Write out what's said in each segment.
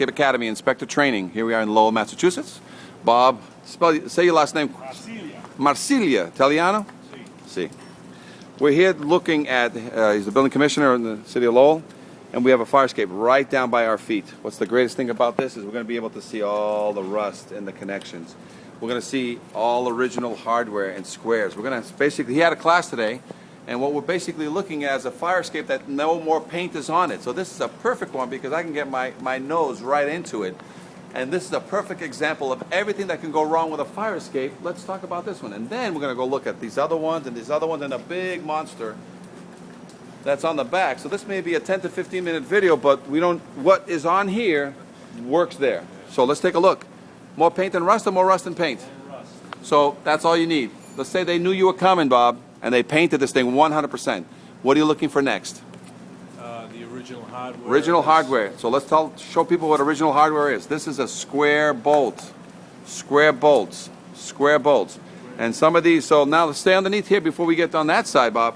Escape Academy Inspector Training. Here we are in Lowell, Massachusetts. Bob, say your last name. Marsilia. Italiano? Si. We're here looking at, he's the building commissioner in the city of Lowell, and we have a fire escape right down by our feet. What's the greatest thing about this is we're going to be able to see all the rust and the connections. We're going to see all original hardware and squares. We're going to basically, he had a class today, and what we're basically looking at is a fire escape that no more paint is on it. So this is a perfect one because I can get my nose right into it. And this is a perfect example of everything that can go wrong with a fire escape. Let's talk about this one. And then we're going to go look at these other ones and a big monster that's on the back. So this may be a 10 to 15 minute video, but we don't, what is on here works there. So let's take a look. More paint than rust or more rust than paint? So that's all you need. Let's say they knew you were coming, Bob, and they painted this thing 100%. What are you looking for next? The original hardware. Original hardware. So let's show people what original hardware is. This is a square bolt. Square bolts. Square bolts. And some of these, so now let's stay underneath here before we get on that side, Bob.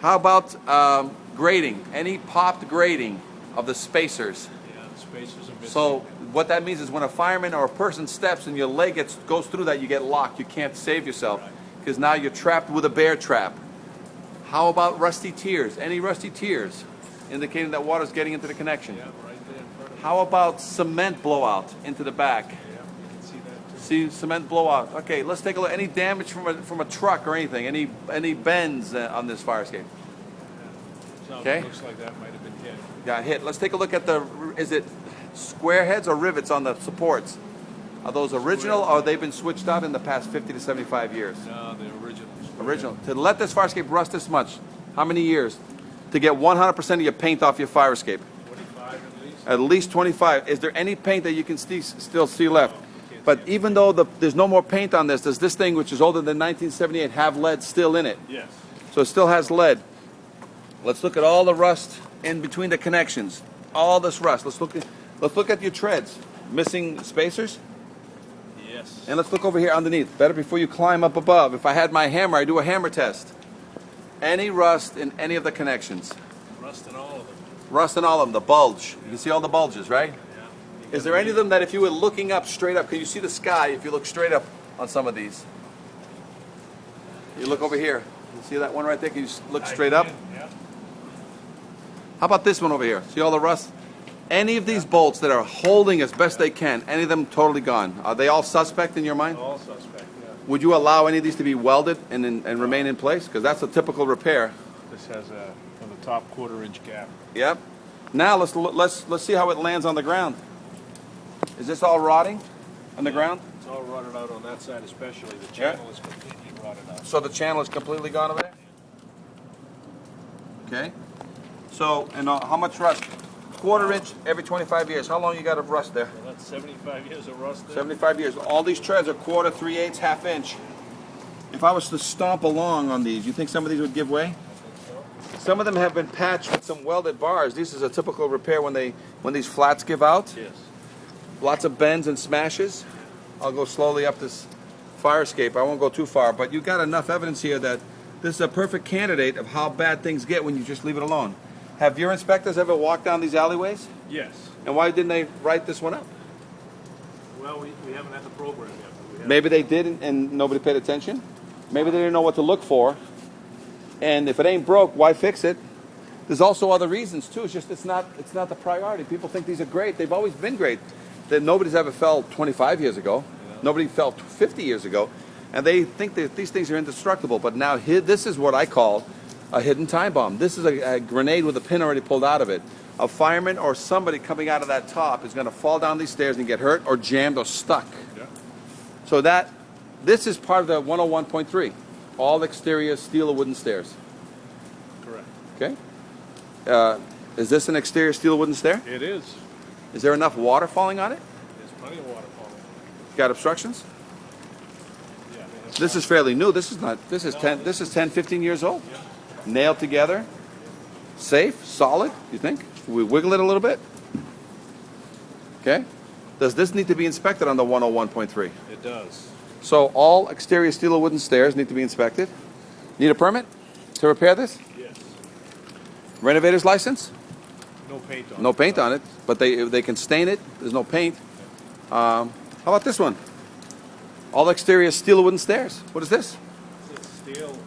How about grating? Any popped grating of the spacers? Yeah, the spacers are missing. So what that means is when a fireman or a person steps and your leg goes through that, you get locked. You can't save yourself because now you're trapped with a bear trap. How about rusty tiers? Any rusty tiers indicating that water's getting into the connection? Yeah, right there in front of How about cement blowout into the back? Yeah, you can see that too. See cement blowout. Okay, let's take a look. Any damage from a truck or anything? Any bends on this fire escape? So Okay. It looks like that might have been hit. Got hit. Let's take a look at is it square heads or rivets on the supports? Are those original or have they been switched out in the past 50 to 75 years? No, the original. Original. To let this fire escape rust this much, how many years? To get 100% of your paint off your fire escape? 25 at least. At least 25. Is there any paint that you can still see left? But even though there's no more paint on this, does this thing, which is older than 1978, have lead still in it? Yes. So it still has lead. Let's look at all the rust in between the connections. All this rust. Let's look at your treads. Missing spacers? Yes. And let's look over here underneath. Better before you climb up above. If I had my hammer, I'd do a hammer test. Any rust in any of the connections? Rust in all of them. Rust in all of them. The bulge. You can see all the bulges, right? Yeah. Is there any of them that if you were looking up straight up, can you see the sky if you look straight up on some of these? You look over here. You see that one right there? Can you look straight up? Yeah. How about this one over here? See all the rust? Any of these bolts that are holding as best they can, any of them totally gone? Are they all suspect in your mind? All suspect, yeah. Would you allow any of these to be welded and remain in place? Because that's a typical repair. This has a on the top 1/4-inch gap. Yep. Now let's see how it lands on the ground. Is this all rotting on the ground? It's all rotted out on that side, especially. The channel is completely rotted out. So the channel is completely gone over there? Okay. So, and how much rust? 1/4-inch every 25 years. How long you got of rust there? Well, that's 75 years of rust there. 75 years. All these treads are 1/4, 3/8, 1/2 inch. If I was to stomp along on these, you think some of these would give way? Some of them have been patched with some welded bars. This is a typical repair when these flats give out. Yes. Lots of bends and smashes. I'll go slowly up this fire escape. I won't go too far, but you got enough evidence here that this is a perfect candidate of how bad things get when you just leave it alone. Have your inspectors ever walked down these alleyways? Yes. And why didn't they write this one up? Well, we haven't had the program yet. But we have. Maybe they did and nobody paid attention. Maybe they didn't know what to look for. And if it ain't broke, why fix it? There's also other reasons too. It's just it's not the priority. People think these are great. They've always been great. That nobody's ever fell 25 years ago. Yeah. Nobody fell 50 years ago. And they think that these things are indestructible. But now this is what I call a hidden time bomb. This is a grenade with a pin already pulled out of it. A fireman or somebody coming out of that top is going to fall down these stairs and get hurt or jammed or stuck. Yeah. So this is part of the 101.3. All exterior steel or wooden stairs. Correct. Okay. Is this an exterior steel or wooden stair? It is. Is there enough water falling on it? There's plenty of water falling. Got obstructions? Yeah. This is fairly new. This is 10, 15 years old. Yeah. Nailed together. Safe, solid, you think? We wiggle it a little bit? Okay. Does this need to be inspected on the 101.3? It does. So all exterior steel or wooden stairs need to be inspected. Need a permit to repair this? Yes. Renovator's license? No paint on it. No paint on it, but they can stain it. There's no paint. How about this one? All exterior steel wooden stairs. What is this? It's a steel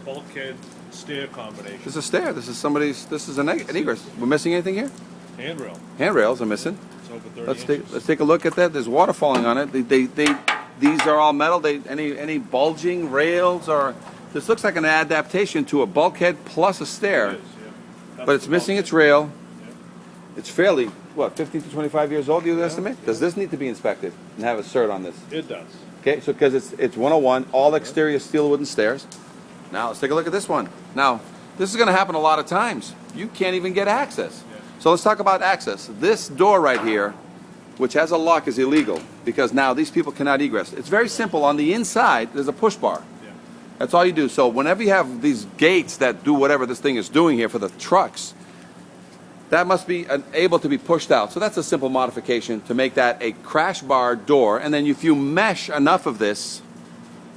bulkhead stair combination. This is a stair. This is an egress. We're missing anything here? Handrail. Handrails are missing. It's over 30 inches. Let's take a look at that. There's water falling on it. These are all metal. Any bulging rails or this looks like an adaptation to a bulkhead plus a stair, It is, yeah. That's but it's the missing bulkhead. its rail. Yeah. It's fairly 15 to 25 years old. You estimate? Does this need to be inspected and have a cert on this? It does. Okay, so because it's 101, all exterior steel wooden stairs. Now let's take a look at this one. Now this is going to happen a lot of times. You can't even get access. Yeah. So let's talk about access. This door right here, which has a lock, is illegal because now these people cannot egress. It's very simple. On the inside, there's a push bar. Yeah. That's all you do. So whenever you have these gates that do whatever this thing is doing here for the trucks, that must be able to be pushed out. So that's a simple modification to make that a crash bar door. And then if you mesh enough of this,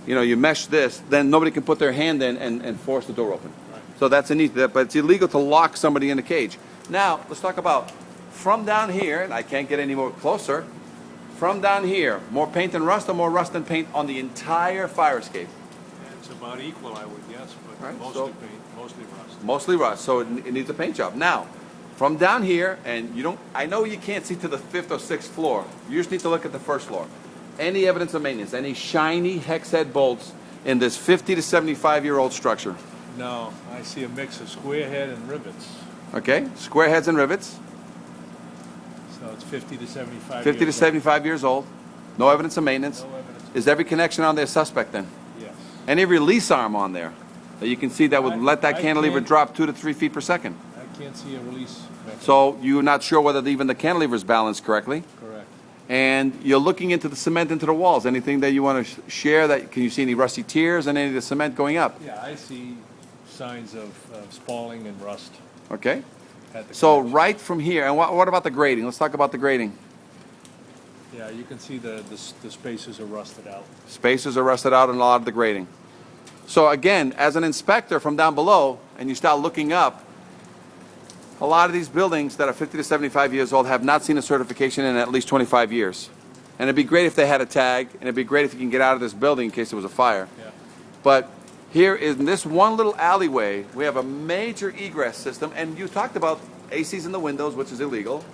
you mesh this, then nobody can put their hand in and force the door open. Right. So that's a neat, but it's illegal to lock somebody in a cage. Now, let's talk about from down here, and I can't get any more closer, from down here, more paint and rust or more rust and paint on the entire fire escape? And it's about equal, I would guess, but Right, mostly so- paint, mostly rust. Mostly rust, so it needs a paint job. Now, from down here, and I know you can't see to the 5th or 6th floor. You just need to look at the 1st floor. Any evidence of maintenance, any shiny hex head bolts in this 50 to 75-year-old structure? No, I see a mix of square head and rivets. Okay, square heads and rivets, So it's 50 to 75 50 to years 75 years old. No evidence of maintenance. old. No evidence. Is every connection on there suspect then? Yes. Any release arm on there that you can see that would let that I cantilever can't- drop 2 to 3 feet per second? I can't see a release mechanism. So you're not sure whether even the cantilever is balanced correctly? Correct. And you're looking into the cement into the walls. Anything that you want to share? Can you see any rusty tears and any of the cement going up? Yeah, I see signs of spalling and rust Okay. at the So connection. right from here, and what about the grading? Let's talk about the grading. Yeah, you can see the spaces are rusted out. Spaces are rusted out in a lot of the grading. So again, as an inspector from down below, and you start looking up, a lot of these buildings that are 50 to 75 years old have not seen a certification in at least 25 years. And it'd be great if they had a tag, and it'd be great if you can get out of this building in case there was a fire. Yeah. But here in this one little alleyway, we have a major egress system, and you talked about ACs in the windows, which is illegal,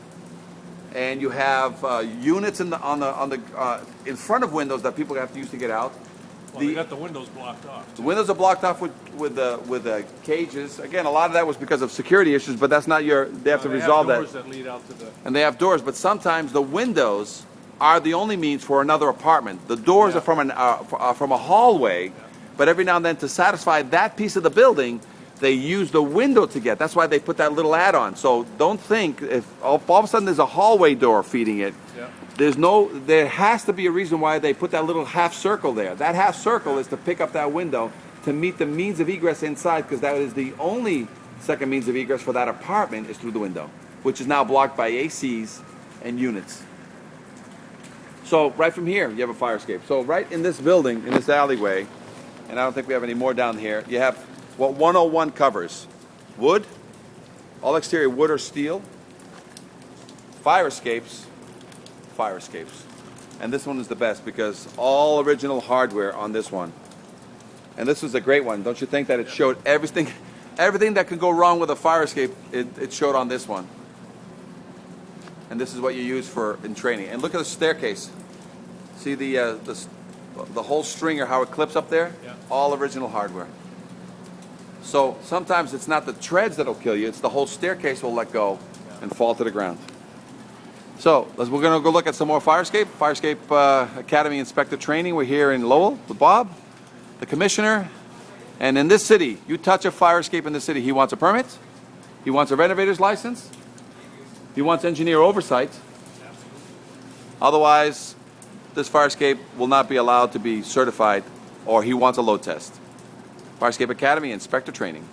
and you have units in in front of windows that people have to use to get out. Well, they got the windows blocked off. The windows are blocked off with cages. Again, a lot of that was because of security issues, but that's not they have to resolve They that. have doors that lead out to the. And they have doors, but sometimes the windows are the only means for another apartment. The doors Yeah. are from a hallway, but every now and then to satisfy that piece of the building, they use the window to get. That's why they put that little add-on. So don't think if all of a sudden there's a hallway door feeding it. Yeah. There has to be a reason why they put that little half circle there. That half circle is to pick up that window to meet the means of egress inside, because that is the only second means of egress for that apartment is through the window, which is now blocked by ACs and units. So right from here, you have a fire escape. So right in this building, in this alleyway, and I don't think we have any more down here, you have what 101 covers. Wood, all exterior wood or steel, fire escapes. And this one is the best because all original hardware on this one. And this was a great one. Don't you think that it showed everything that could go wrong with a fire escape, it showed on this one. And this is what you use in training. And look at the staircase. See the whole stringer, how it clips up there? Yeah. All original hardware. So sometimes it's not the treads that'll kill you, it's the whole staircase will let go and fall to the ground. So we're going to go look at some more Fire Escape Academy Inspector Training. We're here in Lowell with Bob, the Commissioner. And in this city, you touch a fire escape in the city, he wants a permit, he wants a renovator's license, he wants engineer oversight. Otherwise, this fire escape will not be allowed to be certified, or he wants a load test. Fire Escape Academy Inspector Training.